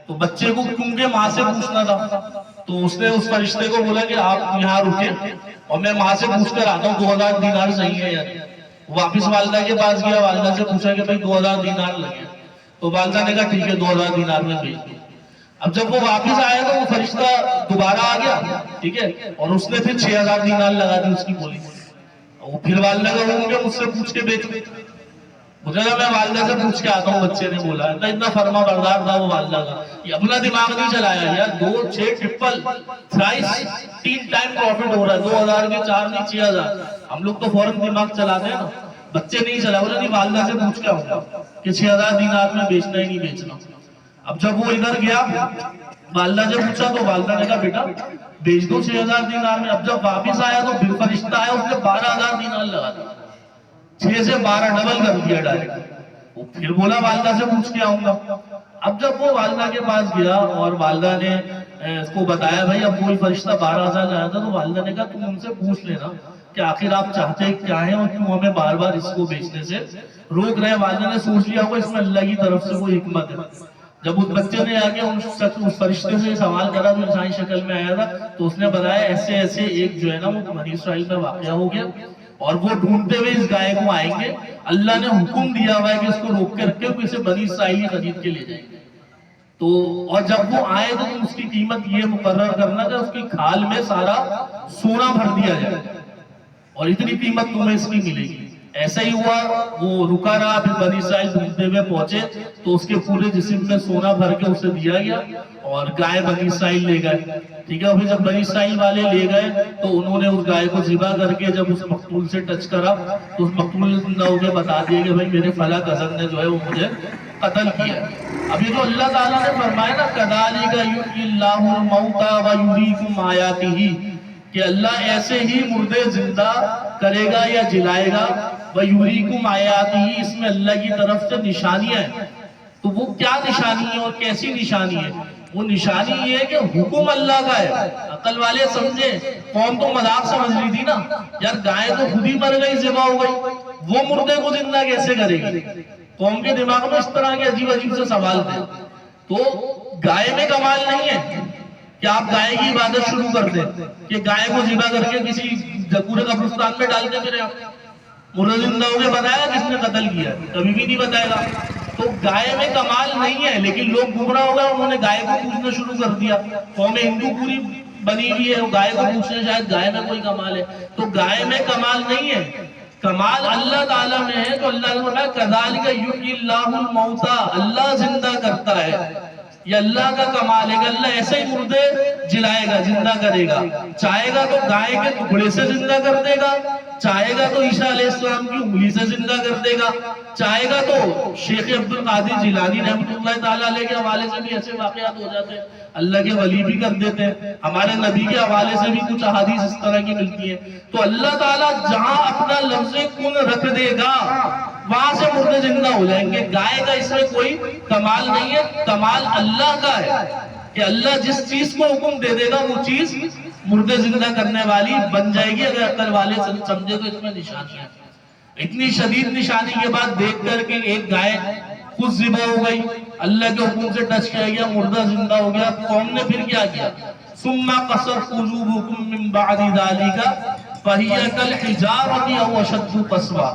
تو بچے کو کیونکہ ماں سے پوچھنا تھا، تو اس نے اس فرشتے کو بولا کہ آپ یہاں رکے اور میں ماں سے پوچھ کر آتا ہوں 2000 دینار صحیح ہے یا نہیں۔ واپس والدہ کے پاس گیا، والدہ سے پوچھا کہ بھائی 2000 دینار لگے، تو والدہ نے کہا ٹھیک ہے 2000 دینار میں بھیج دو۔ اب جب وہ واپس آیا تو وہ فرشتہ دوبارہ آ گیا، ٹھیک ہے، اور اس نے پھر 6000 دینار لگا دی اس کی بولی۔ وہ پھر والدہ کا وہ کہ مجھ سے پوچھ کے بیچو، مجھے کہا میں والدہ سے پوچھ کے آتا ہوں، بچے نے بولا ہے اتنا فرما بردار تھا وہ والدہ کا، یہ اپنا دماغ نہیں چلایا یار، 2 6 ٹرپل تھرائس 3 ٹائم پروفٹ ہو رہا ہے، 2000 کے 4 نہیں 6000۔ ہم لوگ تو فوراً دماغ چلاتے ہیں نا، بچے نہیں چلا، بولے نہیں والدہ سے پوچھ کے آؤں گا کہ 6000 دینار میں بیچنا ہی نہیں بیچنا۔ اب جب وہ ادھر گیا والدہ سے پوچھا تو والدہ نے کہا بیٹا بیچ دو 6000 دینار میں۔ اب جب واپس آیا تو پھر فرشتہ آیا، اس نے 12000 دینار لگا دیا، 6 سے 12 ڈبل کر دیا ڈائریکٹ۔ وہ پھر بولا والدہ سے پوچھ کے آؤں گا۔ اب جب وہ والدہ کے پاس گیا اور والدہ نے اس کو بتایا بھائی اب کوئی فرشتہ 12000 لایا تھا، تو والدہ نے کہا تم ان سے پوچھ لینا کہ آخر آپ چاہتے کیا ہیں اور کیوں ہمیں بار بار اس کو بیچنے سے روک رہے ہیں۔ والدہ نے سوچ لیا ہوگا اس میں اللہ کی طرف سے کوئی حکمت ہے۔ جب اس بچے نے آگے اس فرشتے سے سوال کرا جو انسانی شکل میں آیا تھا، تو اس نے بتایا ایسے ایسے ایک جو ہے نا وہ بنی اسرائیل میں واقعہ ہو گیا اور وہ ڈھونڈتے ہوئے اس گائے کو آئیں گے، اللہ نے حکم دیا ہوا ہے کہ اس کو روک کے رکھے اسے بنی اسرائیل خرید کے لے جائیں گے۔ تو اور جب وہ آئے تو اس کی قیمت یہ مقرر کرنا کہ اس کی کھال میں سارا سونا بھر دیا جائے اور اتنی قیمت تمہیں اس کی ملے گی۔ ایسا ہی ہوا، وہ رکا رہا، پھر بنی اسرائیل ڈھونڈتے ہوئے پہنچے تو اس کے پورے جسم میں سونا بھر کے اسے دیا گیا اور گائے بنی اسرائیل لے گئے، ٹھیک ہے۔ پھر جب بنی اسرائیل والے لے گئے تو انہوں نے اس گائے کو ذبح کر کے جب اس مقتول سے ٹچ کرا تو اس مقتول نے زندہ ہو کے بتا دیا کہ بھائی میرے فلاں کزن نے جو ہے وہ مجھے قتل کیا۔ اب یہ جو اللہ تعالیٰ نے فرمایا نا کذالک یحیی اللہ الموتى ویریکم آیاتہ، کہ اللہ ایسے ہی مردے زندہ کرے گا یا جلائے گا، وَيُرِيكُمْ آیاتہ، اس میں اللہ کی طرف سے نشانیاں ہیں۔ تو وہ کیا نشانی ہے اور کیسی نشانی ہے؟ وہ نشانی یہ ہے کہ حکم اللہ کا ہے۔ عقل والے سمجھے، قوم تو مذاق سمجھ لی تھی نا، یار گائے تو خود ہی مر گئی، ذبح ہو گئی، وہ مردے کو زندہ کیسے کرے گی؟ قوم کے دماغ میں اس طرح کے عجیب عجیب سے سوال تھے۔ تو گائے میں کمال نہیں ہے کہ آپ گائے کی عبادت شروع کر دیں کہ گائے کو ذبح کر کے کسی پورے قبرستان میں ڈال دیں، میرے مردہ زندہ ہو کے بتایا کس نے قتل کیا؟ کبھی بھی نہیں بتائے گا۔ تو گائے میں کمال نہیں ہے، لیکن لوگ گمراہ ہو گئے، انہوں نے گائے کو پوچھنا شروع کر دیا۔ قوم ہندو پوری بنی ہوئی ہے، گائے کو پوچھنے شاید گائے میں کوئی کمال ہے، تو گائے میں کمال نہیں ہے، کمال اللہ تعالیٰ میں ہے۔ تو اللہ نے فرمایا کذالک یحیی اللہ الموتى، اللہ زندہ کرتا ہے، یہ اللہ کا کمال ہے کہ اللہ ایسے ہی مردے جلائے گا، زندہ کرے گا، چاہے گا تو گائے کے ٹکڑے سے زندہ کر دے گا، چاہے گا تو عیسیٰ علیہ السلام کی انگلی سے زندہ کر دے گا، چاہے گا تو شیخ عبد القادر جیلانی رحمۃ اللہ تعالیٰ علیہ کے حوالے سے بھی ایسے واقعات ہو جاتے ہیں، اللہ کے ولی بھی کر دیتے ہیں، ہمارے نبی کے حوالے سے بھی کچھ احادیث اس طرح کی ملتی ہیں۔ تو اللہ تعالیٰ جہاں اپنا لفظ کن رکھ دے گا وہاں سے مردے زندہ ہو جائیں گے۔ گائے کا اس میں کوئی کمال نہیں ہے، کمال اللہ کا ہے کہ اللہ جس چیز کو حکم دے دے گا وہ چیز مردے زندہ کرنے والی بن جائے گی۔ اگر عقل والے سمجھے تو اس میں نشانی ہے۔ اتنی شدید نشانی کے بعد دیکھ کر کے ایک گائے خود ذبح ہو گئی، اللہ کے حکم سے ٹچ کیا گیا، مردہ زندہ ہو گیا۔ قوم نے پھر کیا کیا؟ ثم قست قلوبکم من بعد ذلک فہی کالحجارۃ او اشد قسوہ،